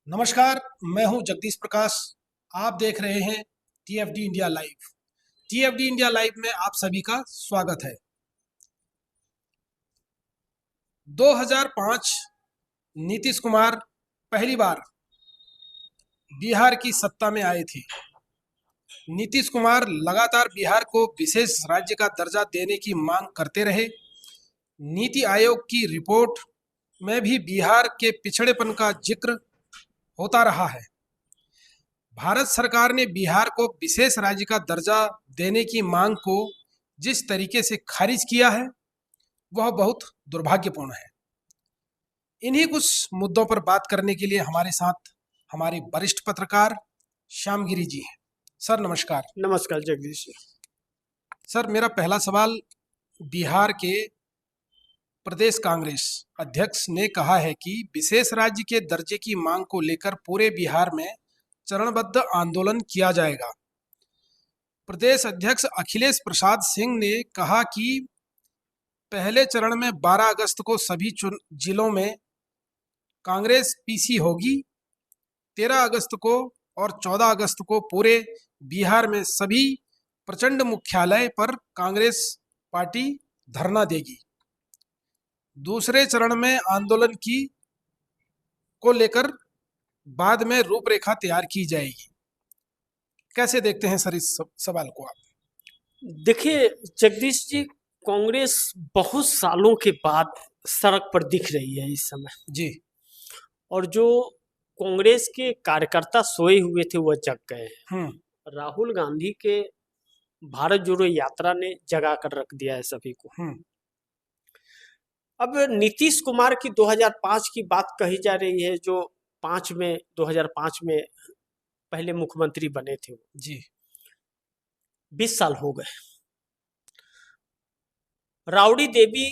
नमस्कार। मैं हूं जगदीश प्रकाश। आप देख रहे हैं टीएफडी इंडिया लाइव। टीएफडी इंडिया लाइव में आप सभी का स्वागत है। 2005 नीतीश कुमार पहली बार बिहार की सत्ता में आए थे। नीतीश कुमार लगातार बिहार को विशेष राज्य का दर्जा देने की मांग करते रहे। नीति आयोग की रिपोर्ट में भी बिहार के पिछड़ेपन का जिक्र होता रहा है। भारत सरकार ने बिहार को विशेष राज्य का दर्जा देने की मांग को जिस तरीके से खारिज किया है वह बहुत दुर्भाग्यपूर्ण है। इन्हीं कुछ मुद्दों पर बात करने के लिए हमारे साथ हमारे वरिष्ठ पत्रकार श्यामगिरी जी हैं। सर नमस्कार। नमस्कार जगदीश जी। सर मेरा पहला सवाल, बिहार के प्रदेश कांग्रेस अध्यक्ष ने कहा है कि विशेष राज्य के दर्जे की मांग को लेकर पूरे बिहार में चरणबद्ध आंदोलन किया जाएगा। प्रदेश अध्यक्ष अखिलेश प्रसाद सिंह ने कहा कि पहले चरण में 12 अगस्त को सभी जिलों में कांग्रेस पीसी होगी, 13 अगस्त को और 14 अगस्त को पूरे बिहार में सभी प्रचंड मुख्यालय पर कांग्रेस पार्टी धरना देगी। दूसरे चरण में आंदोलन को लेकर बाद में रूपरेखा तैयार की जाएगी। कैसे देखते हैं सर इस सवाल को आप? देखिए जगदीश जी, कांग्रेस बहुत सालों के बाद सड़क पर दिख रही है इस समय जी। और जो कांग्रेस के कार्यकर्ता सोए हुए थे वह जग गए हैं। राहुल गांधी के भारत जोड़ो यात्रा ने जगा कर रख दिया है सभी को। अब नीतीश कुमार की 2005 की बात कही जा रही है, जो 2005 में पहले मुख्यमंत्री बने थे जी। 20 साल हो गए। राबड़ी देवी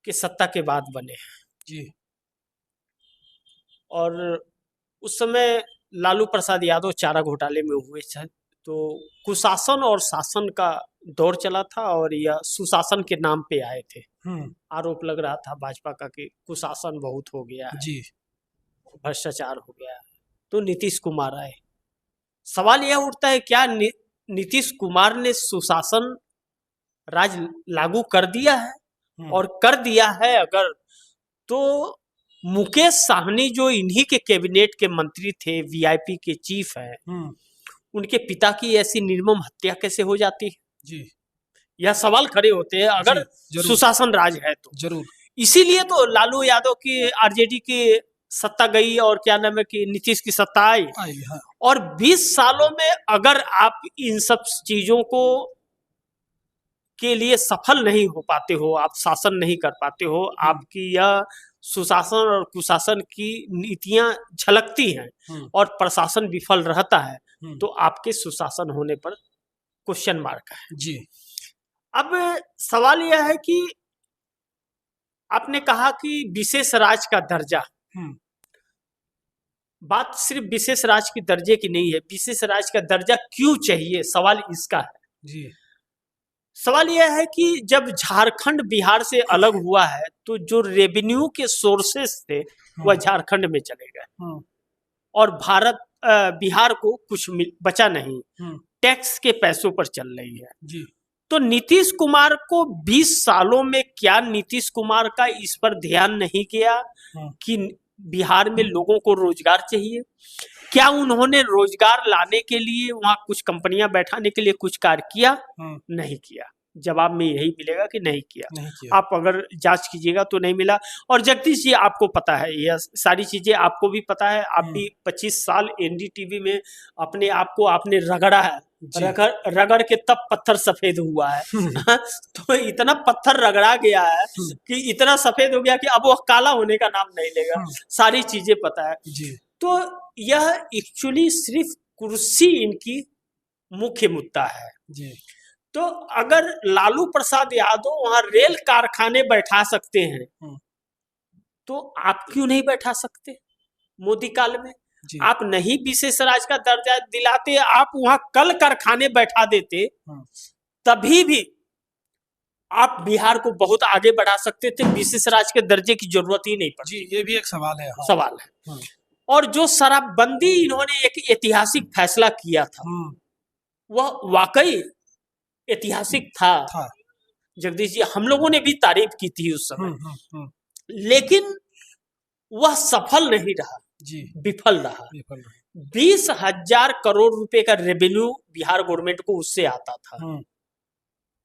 के सत्ता के बाद बने जी। और उस समय लालू प्रसाद यादव चारा घोटाले में हुए थे, तो कुशासन और शासन का दौर चला था और यह सुशासन के नाम पे आए थे। आरोप लग रहा था भाजपा का कि कुशासन बहुत हो गया है, जी, भ्रष्टाचार हो गया है, तो नीतीश कुमार आए। सवाल यह उठता है, क्या नीतीश कुमार ने सुशासन राज लागू कर दिया है? और कर दिया है अगर, तो मुकेश साहनी जो इन्हीं के कैबिनेट के मंत्री थे, वीआईपी के चीफ हैं, उनके पिता की ऐसी निर्मम हत्या कैसे हो जाती है? जी। यह सवाल खड़े होते हैं अगर सुशासन राज है तो। जरूर। इसीलिए तो लालू यादव की आरजेडी की सत्ता गई और क्या नाम है कि नीतीश की सत्ता आई। हाँ। और 20 सालों में अगर आप इन सब चीजों को के लिए सफल नहीं हो पाते हो, आप शासन नहीं कर पाते हो, आपकी यह सुशासन और कुशासन की नीतियां झलकती हैं और प्रशासन विफल रहता है, तो आपके सुशासन होने पर क्वेश्चन मार्क है। जी। अब सवाल यह है कि आपने कहा कि विशेष राज्य का दर्जा, बात सिर्फ विशेष राज्य के दर्जे की नहीं है। विशेष राज्य का दर्जा क्यों चाहिए, सवाल इसका है। जी। सवाल यह है कि जब झारखंड बिहार से अलग हुआ है तो जो रेवेन्यू के सोर्सेस थे वह झारखंड में चले गए और बिहार को कुछ बचा नहीं, टैक्स के पैसों पर चल रही है। जी। तो नीतीश कुमार को 20 सालों में क्या नीतीश कुमार का इस पर ध्यान नहीं किया कि बिहार में लोगों को रोजगार चाहिए? क्या उन्होंने रोजगार लाने के लिए वहां कुछ कंपनियां बैठाने के लिए कुछ कार्य किया? नहीं किया। जवाब में यही मिलेगा कि नहीं किया। आप अगर जांच कीजिएगा तो नहीं मिला। और जगदीश जी, आपको पता है, यह सारी चीजें आपको भी पता है। आप भी 25 साल एनडीटीवी में अपने आप को आपने रगड़ा है, रगड़ के तब पत्थर सफेद हुआ है। तो इतना पत्थर रगड़ा गया है कि इतना सफेद हो गया कि अब वह काला होने का नाम नहीं लेगा। सारी चीजें पता है जी। तो यह एक्चुअली सिर्फ कुर्सी इनकी मुख्य मुद्दा है। जी। तो अगर लालू प्रसाद यादव वहां रेल कारखाने बैठा सकते हैं तो आप क्यों नहीं बैठा सकते? मोदी काल में आप नहीं विशेष राज्य का दर्जा दिलाते, आप वहां कल कारखाने बैठा देते, तभी भी आप बिहार को बहुत आगे बढ़ा सकते थे। विशेष राज्य के दर्जे की जरूरत ही नहीं पड़ती। जी, ये भी एक सवाल है। सवाल है। और जो शराबबंदी इन्होंने एक ऐतिहासिक फैसला किया था, वह वाकई ऐतिहासिक था। जगदीश जी, हम लोगों ने भी तारीफ की थी उस समय, लेकिन वह सफल नहीं रहा जी, विफल रहा। 20,000 करोड़ रुपए का रेवेन्यू बिहार गवर्नमेंट को उससे आता था।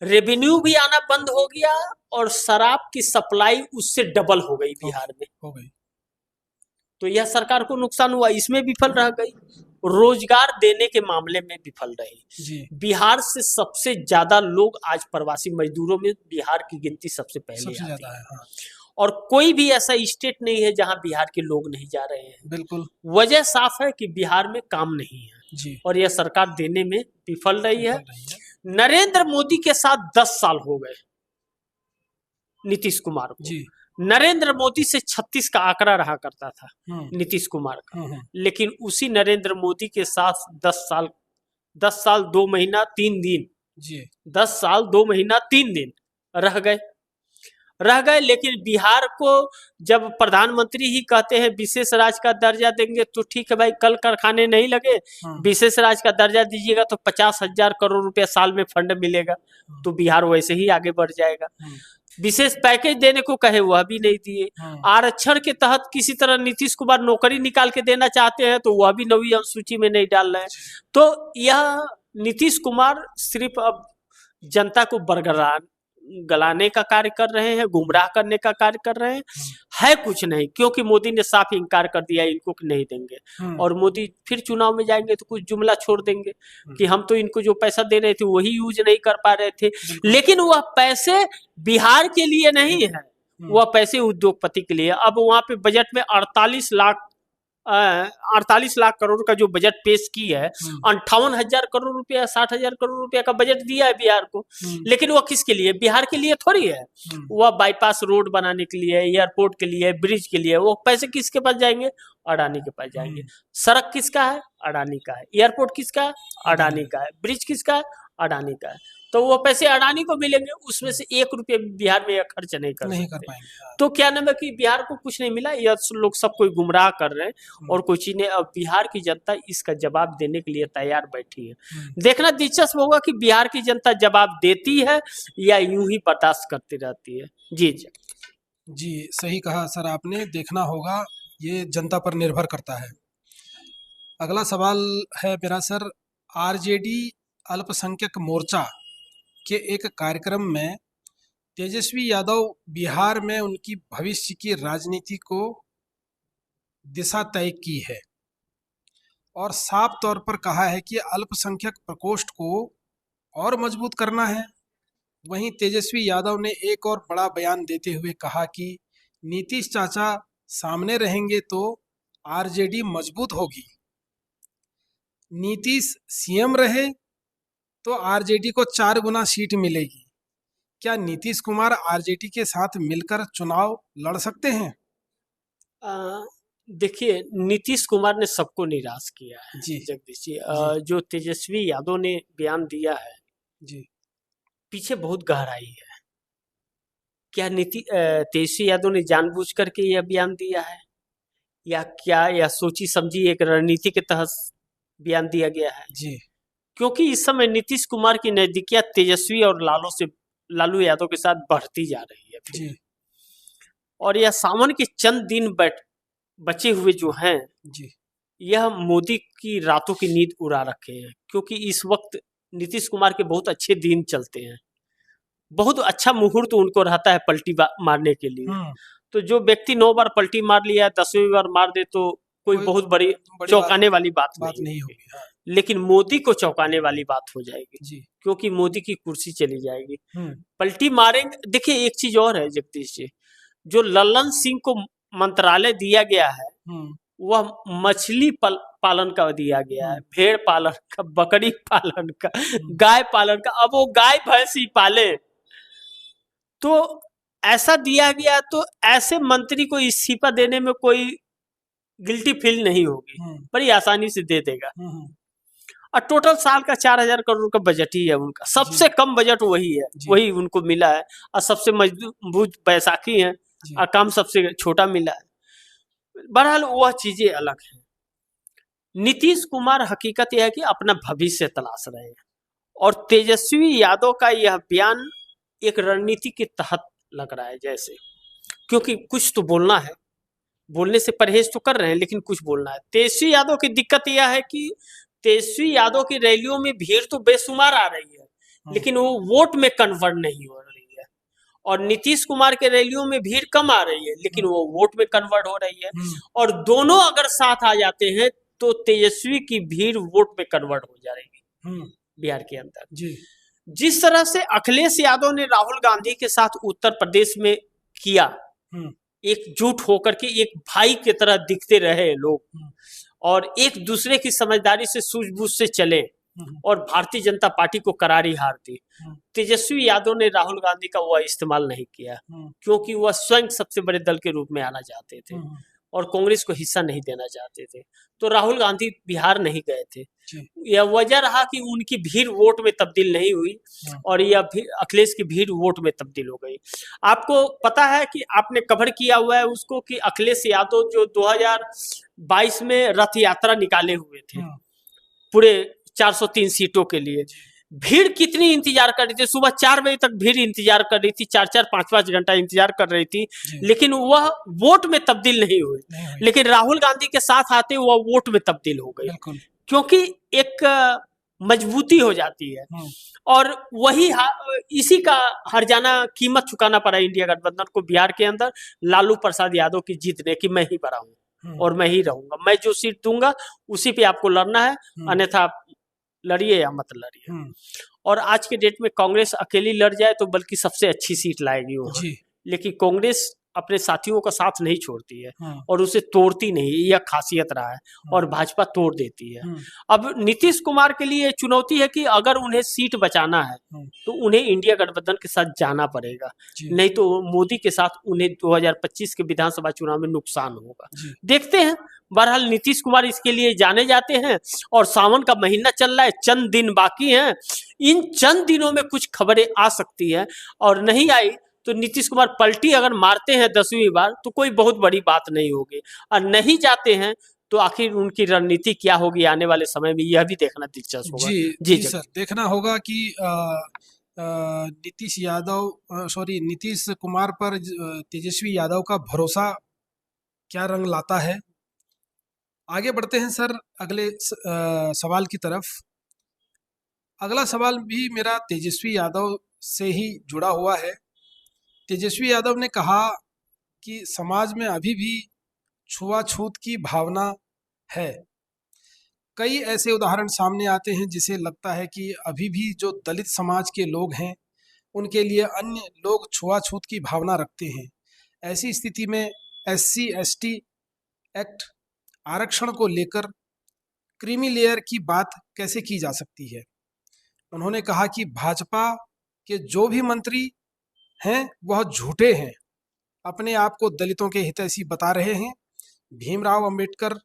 रेवेन्यू भी आना बंद हो गया और शराब की सप्लाई उससे डबल हो गई बिहार में हो गई। तो यह सरकार को नुकसान हुआ, इसमें विफल रह गई। रोजगार देने के मामले में विफल रही जी। बिहार से सबसे ज्यादा लोग आज प्रवासी मजदूरों में बिहार की गिनती सबसे पहले आती है। हाँ। और कोई भी ऐसा स्टेट नहीं है जहां बिहार के लोग नहीं जा रहे हैं। बिल्कुल, वजह साफ है कि बिहार में काम नहीं है जी। और यह सरकार देने में विफल रही है। नरेंद्र मोदी के साथ 10 साल हो गए नीतीश कुमार को जी। नरेंद्र मोदी से 36 का आंकड़ा रहा करता था नीतीश कुमार का, लेकिन उसी नरेंद्र मोदी के साथ 10 साल 2 महीना 3 दिन जी, 10 साल 2 महीना 3 दिन रह गए। लेकिन बिहार को जब प्रधानमंत्री ही कहते हैं विशेष राज्य का दर्जा देंगे, तो ठीक है भाई, कल कारखाने नहीं लगे, विशेष राज्य का दर्जा दीजिएगा तो 50,000 करोड़ रुपया साल में फंड मिलेगा, तो बिहार वैसे ही आगे बढ़ जाएगा। विशेष पैकेज देने को कहे, वह भी नहीं दिए। आरक्षण के तहत किसी तरह नीतीश कुमार नौकरी निकाल के देना चाहते हैं, तो वह भी 9वीं अनुसूची में नहीं डाल रहे हैं। तो यह नीतीश कुमार सिर्फ अब जनता को बरगरार गलाने का कार्य कर रहे हैं, गुमराह करने का कार्य कर रहे हैं, है कुछ नहीं। क्योंकि मोदी ने साफ इनकार कर दिया इनको कि नहीं देंगे, और मोदी फिर चुनाव में जाएंगे तो कुछ जुमला छोड़ देंगे कि हम तो इनको जो पैसा दे रहे थे वही यूज नहीं कर पा रहे थे। लेकिन वह पैसे बिहार के लिए नहीं है, वह पैसे उद्योगपति के लिए। अब वहां पे बजट में 48 लाख करोड़ का जो बजट पेश की है, 58,000 करोड़ रुपया 60,000 करोड़ रुपया का बजट दिया है बिहार को। लेकिन वो किसके लिए? बिहार के लिए थोड़ी है। वह बाईपास रोड बनाने के लिए, एयरपोर्ट के लिए, ब्रिज के लिए। वो पैसे किसके पास जाएंगे? अडानी के पास जाएंगे। सड़क किसका है? अडानी का है। एयरपोर्ट किसका है? अडानी का है। ब्रिज किसका है? अडानी का है। तो वो पैसे अडानी को मिलेंगे, उसमें से 1 रुपये बिहार में खर्च नहीं कर पाएंगे। तो क्या नाम है कि बिहार को कुछ नहीं मिला, या लोग सब कोई गुमराह कर रहे हैं और कोई चीज नहीं। अब बिहार की जनता इसका जवाब देने के लिए तैयार बैठी है। देखना दिलचस्प होगा कि बिहार की जनता जवाब देती है या यूं ही बर्दाश्त करती रहती है। जी जी जी, सही कहा सर आपने। देखना होगा, ये जनता पर निर्भर करता है। अगला सवाल है मेरा सर, आरजेडी अल्पसंख्यक मोर्चा के एक कार्यक्रम में तेजस्वी यादव बिहार में उनकी भविष्य की राजनीति को दिशा तय की है और साफ तौर पर कहा है कि अल्पसंख्यक प्रकोष्ठ को और मजबूत करना है। वहीं तेजस्वी यादव ने एक और बड़ा बयान देते हुए कहा कि नीतीश चाचा सामने रहेंगे तो आरजेडी मजबूत होगी, नीतीश सीएम रहे तो आरजेडी को 4 गुना सीट मिलेगी। क्या नीतीश कुमार आरजेडी के साथ मिलकर चुनाव लड़ सकते हैं? देखिए, नीतीश कुमार ने सबको निराश किया है जी जगदीश जी। जो तेजस्वी यादव ने बयान दिया है जी, पीछे बहुत गहराई है। क्या तेजस्वी यादव ने जानबूझ करके यह बयान दिया है, या क्या यह सोची समझी एक रणनीति के तहत बयान दिया गया है जी? क्योंकि इस समय नीतीश कुमार की नजदीकियां तेजस्वी और लालू यादव के साथ बढ़ती जा रही है जी। और यह सावन के चंद दिन बचे हुए जो हैं जी, यह मोदी की रातों की नींद उड़ा रखे हैं। क्योंकि इस वक्त नीतीश कुमार के बहुत अच्छे दिन चलते हैं, बहुत अच्छा मुहूर्त उनको रहता है पलटी मारने के लिए। तो जो व्यक्ति 9 बार पलटी मार लिया है, 10वीं बार मार दे तो कोई बहुत बड़ी चौंकाने वाली बात नहीं होगी। हाँ। लेकिन मोदी को चौंकाने वाली बात हो जाएगी जी, क्योंकि मोदी की कुर्सी चली जाएगी। पलटी मारेंगे। देखिए, एक चीज और है जगदीश जी, जो लल्लन सिंह को मंत्रालय दिया गया है, वह मछली पालन का दिया गया है, भेड़ पालन का, बकरी पालन का, गाय पालन का। अब वो गाय भैंस ही पाले, तो ऐसा दिया गया। तो ऐसे मंत्री को इस्तीफा देने में कोई गिल्टी फील नहीं होगी, बड़ी आसानी से दे देगा। और टोटल साल का 4,000 करोड़ का बजट ही है उनका, सबसे कम बजट वही है, वही उनको मिला है। और सबसे मजबूत बैसाखी है और काम सबसे छोटा मिला है। बहरहाल वह चीजें अलग हैं। नीतीश कुमार हकीकत यह है कि अपना भविष्य तलाश रहे हैं, और तेजस्वी यादव का यह बयान एक रणनीति के तहत लग रहा है जैसे, क्योंकि कुछ तो बोलना है, बोलने से परहेज तो कर रहे हैं लेकिन कुछ बोलना है। तेजस्वी यादव की दिक्कत यह है कि तेजस्वी यादव की रैलियों में भीड़ तो बेशुमार आ रही है, लेकिन वो वोट में कन्वर्ट नहीं हो रही है, और नीतीश कुमार के रैलियों में भीड़ कम आ रही है लेकिन वो वोट में कन्वर्ट हो रही है, और दोनों अगर साथ आ जाते हैं तो तेजस्वी की भीड़ वोट में कन्वर्ट हो जाएगी बिहार के अंदर। जी। जिस तरह से अखिलेश यादव ने राहुल गांधी के साथ उत्तर प्रदेश में किया, एकजुट होकर के एक भाई की तरह दिखते रहे लोग, और एक दूसरे की समझदारी से सूझबूझ से चले, और भारतीय जनता पार्टी को करारी हार दी। तेजस्वी यादव ने राहुल गांधी का वह इस्तेमाल नहीं किया, क्योंकि वह स्वयं सबसे बड़े दल के रूप में आना चाहते थे और कांग्रेस को हिस्सा नहीं देना चाहते थे, तो राहुल गांधी बिहार नहीं गए थे। यह वजह रहा कि उनकी भीड़ वोट में तब्दील नहीं हुई, और यह अखिलेश की भीड़ वोट में तब्दील हो गई। आपको पता है कि आपने कवर किया हुआ है उसको कि अखिलेश यादव जो 2022 में रथ यात्रा निकाले हुए थे पूरे 403 सीटों के लिए, भीड़ कितनी इंतजार कर रही थी, सुबह 4 बजे तक भीड़ इंतजार कर रही थी, 4-4 5-5 घंटा इंतजार कर रही थी, लेकिन वह वोट में तब्दील नहीं हुई, लेकिन राहुल गांधी के साथ आते वह वोट में तब्दील हो गई, क्योंकि एक मजबूती हो जाती है। और वही इसी का हर्जाना कीमत चुकाना पड़ा इंडिया गठबंधन को बिहार के अंदर, लालू प्रसाद यादव की जीतने की। मैं ही बड़ा हूँ और मैं ही रहूंगा, मैं जो सीट दूंगा उसी पे आपको लड़ना है, अन्यथा लड़िए या मत लड़िए। और आज के डेट में कांग्रेस अकेली लड़ जाए तो बल्कि सबसे अच्छी सीट लाएगी वो, लेकिन कांग्रेस अपने साथियों का साथ नहीं छोड़ती है और उसे तोड़ती नहीं, यह खासियत रहा है, और भाजपा तोड़ देती है। अब नीतीश कुमार के लिए चुनौती है कि अगर उन्हें सीट बचाना है तो उन्हें इंडिया गठबंधन के साथ जाना पड़ेगा, नहीं तो मोदी के साथ उन्हें 2025 के विधानसभा चुनाव में नुकसान होगा। देखते हैं, बहरहाल नीतीश कुमार इसके लिए जाने जाते हैं, और सावन का महीना चल रहा है, चंद दिन बाकी हैं, इन चंद दिनों में कुछ खबरें आ सकती है, और नहीं आई तो नीतीश कुमार पलटी अगर मारते हैं 10वीं बार तो कोई बहुत बड़ी बात नहीं होगी, और नहीं जाते हैं तो आखिर उनकी रणनीति क्या होगी आने वाले समय में, यह भी देखना दिलचस्प होगा। जी सर, देखना होगा कि नीतीश कुमार पर तेजस्वी यादव का भरोसा क्या रंग लाता है। आगे बढ़ते हैं सर अगले सवाल की तरफ। अगला सवाल भी मेरा तेजस्वी यादव से ही जुड़ा हुआ है। तेजस्वी यादव ने कहा कि समाज में अभी भी छुआछूत की भावना है। कई ऐसे उदाहरण सामने आते हैं जिसे लगता है कि अभी भी जो दलित समाज के लोग हैं उनके लिए अन्य लोग छुआछूत की भावना रखते हैं। ऐसी स्थिति में SC/ST एक्ट आरक्षण को लेकर क्रीमी लेयर की बात कैसे की जा सकती है। उन्होंने कहा कि भाजपा के जो भी मंत्री हैं वह झूठे हैं, अपने आप को दलितों के हितैषी बता रहे हैं। भीमराव अंबेडकर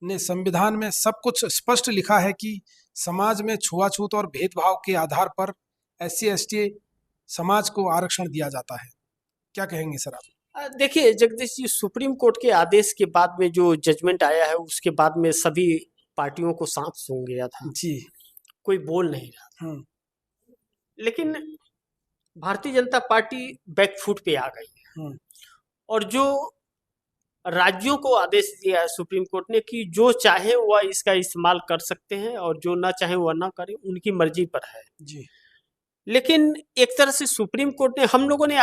ने संविधान में सब कुछ स्पष्ट लिखा है कि समाज में छुआछूत और भेदभाव के आधार पर SC/ST समाज को आरक्षण दिया जाता है। क्या कहेंगे सर आप? देखिए जगदीश जी, सुप्रीम कोर्ट के आदेश के बाद में जो जजमेंट आया है उसके बाद में सभी पार्टियों को सांप सूंघ गया था जी, कोई बोल नहीं रहा था, लेकिन भारतीय जनता पार्टी बैकफुट पे आ गई है, और जो राज्यों को आदेश दिया है सुप्रीम कोर्ट ने कि जो चाहे वह इसका इस्तेमाल कर सकते हैं और जो ना चाहे वह ना करें, उनकी मर्जी पर है जी। लेकिन एक तरह से सुप्रीम कोर्ट ने, हम लोगों ने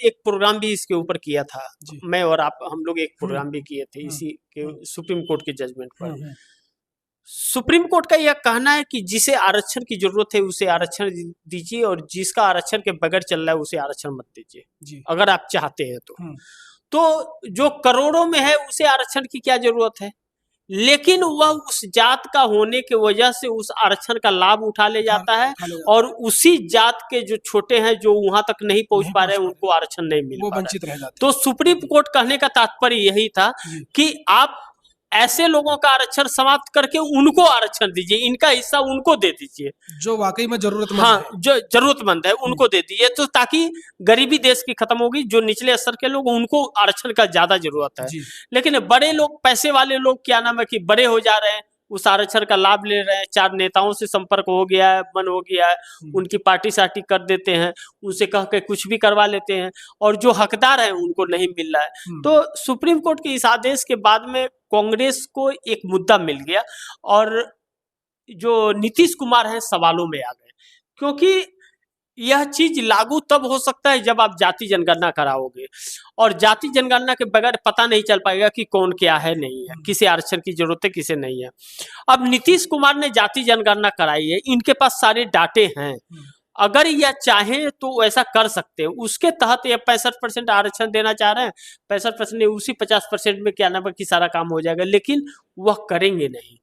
एक प्रोग्राम भी इसके ऊपर किया था, मैं और आप, हम लोग एक प्रोग्राम भी किए थे इसी के सुप्रीम कोर्ट के जजमेंट पर। सुप्रीम कोर्ट का यह कहना है कि जिसे आरक्षण की जरूरत है उसे आरक्षण दीजिए, और जिसका आरक्षण के बगैर चल रहा है उसे आरक्षण मत दीजिए अगर आप चाहते हैं तो जो करोड़ों में है उसे आरक्षण की क्या जरूरत है, लेकिन वह उस जात का होने की वजह से उस आरक्षण का लाभ उठा ले जाता है, और उसी जात के जो छोटे हैं जो वहां तक नहीं पहुंच पा रहे हैं उनको आरक्षण नहीं मिल पा रहा है। तो सुप्रीम कोर्ट कहने का तात्पर्य यही था कि आप ऐसे लोगों का आरक्षण समाप्त करके उनको आरक्षण दीजिए, इनका हिस्सा उनको दे दीजिए, जो वाकई में जरूरतमंद हाँ है। जो जरूरतमंद है उनको दे दीजिए, तो ताकि गरीबी देश की खत्म होगी। जो निचले स्तर के लोग, उनको आरक्षण का ज्यादा जरूरत है। जी। लेकिन बड़े लोग, पैसे वाले लोग, क्या नाम है कि बड़े हो जा रहे हैं, उस आरक्षण का लाभ ले रहे हैं, 4 नेताओं से संपर्क हो गया है, मन हो गया है, उनकी पार्टी सार्टी कर देते हैं, उनसे कह के कुछ भी करवा लेते हैं, और जो हकदार है उनको नहीं मिल रहा है। तो सुप्रीम कोर्ट के इस आदेश के बाद में कांग्रेस को एक मुद्दा मिल गया, और जो नीतीश कुमार हैं सवालों में आ गए, क्योंकि यह चीज लागू तब हो सकता है जब आप जाति जनगणना कराओगे, और जाति जनगणना के बगैर पता नहीं चल पाएगा कि कौन क्या है, नहीं है, किसे आरक्षण की जरूरत है, किसे नहीं है। अब नीतीश कुमार ने जाति जनगणना कराई है, इनके पास सारे डाटे हैं, अगर यह चाहें तो ऐसा कर सकते हैं। उसके तहत ये 65% आरक्षण देना चाह रहे हैं, 65% उसी 50% में क्या नाम है कि सारा काम हो जाएगा, लेकिन वह करेंगे नहीं,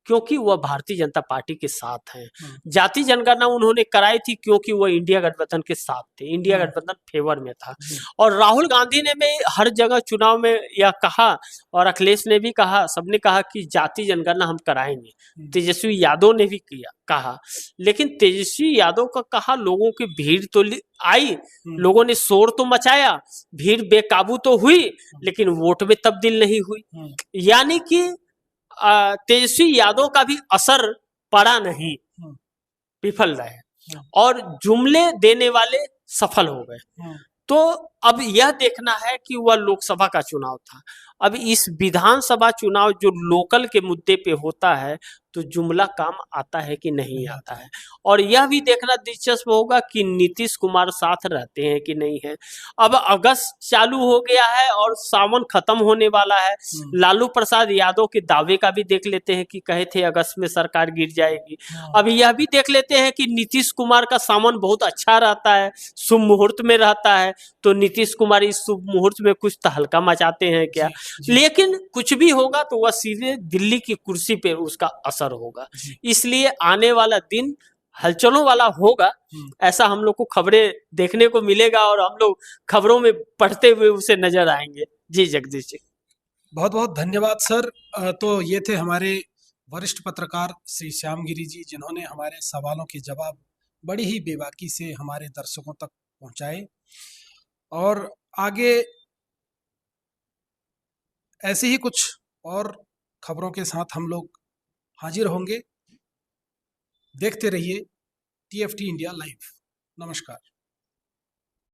क्योंकि वह भारतीय जनता पार्टी के साथ हैं। जाति जनगणना उन्होंने कराई थी क्योंकि वह इंडिया गठबंधन के साथ थे, इंडिया गठबंधन फेवर में था। और राहुल गांधी ने भी हर जगह चुनाव में यह कहा, और अखिलेश ने भी कहा, सबने कहा कि जाति जनगणना हम कराएंगे। तेजस्वी यादव ने भी कहा, लेकिन तेजस्वी यादव का कहा, लोगों की भीड़ तो आई, लोगों ने शोर तो मचाया, भीड़ बेकाबू तो हुई, लेकिन वोट में तब्दील नहीं हुई। यानी कि तेजस्वी यादव का भी असर पड़ा नहीं, विफल रहे, और जुमले देने वाले सफल हो गए। तो अब यह देखना है कि वह लोकसभा का चुनाव था, अब इस विधानसभा चुनाव जो लोकल के मुद्दे पे होता है, तो जुमला काम आता है कि नहीं आता है। और यह भी देखना दिलचस्प होगा कि नीतीश कुमार साथ रहते हैं कि नहीं है। अब अगस्त चालू हो गया है और सावन खत्म होने वाला है। लालू प्रसाद यादव के दावे का भी देख लेते हैं कि कहे थे अगस्त में सरकार गिर जाएगी। अब यह भी देख लेते हैं कि नीतीश कुमार का सावन बहुत अच्छा रहता है, शुभ मुहूर्त में रहता है, तो नीतीश कुमार इस शुभ मुहूर्त में कुछ तहलका मचाते हैं क्या? लेकिन कुछ भी होगा तो वह सीधे दिल्ली की कुर्सी पे उसका असर होगा। इसलिए आने वाला दिन हलचलों वाला होगा, ऐसा हम लोग को खबरें देखने को मिलेगा, और हम लोग खबरों में पढ़ते हुए उसे नजर आएंगे। जी जगदीश जी, बहुत बहुत धन्यवाद सर। तो ये थे हमारे वरिष्ठ पत्रकार श्री श्याम गिरी जी, जिन्होंने हमारे सवालों के जवाब बड़ी ही बेबाकी से हमारे दर्शकों तक पहुंचाए, और आगे ऐसे ही कुछ और खबरों के साथ हम लोग हाजिर होंगे। देखते रहिए TFT इंडिया लाइव। नमस्कार।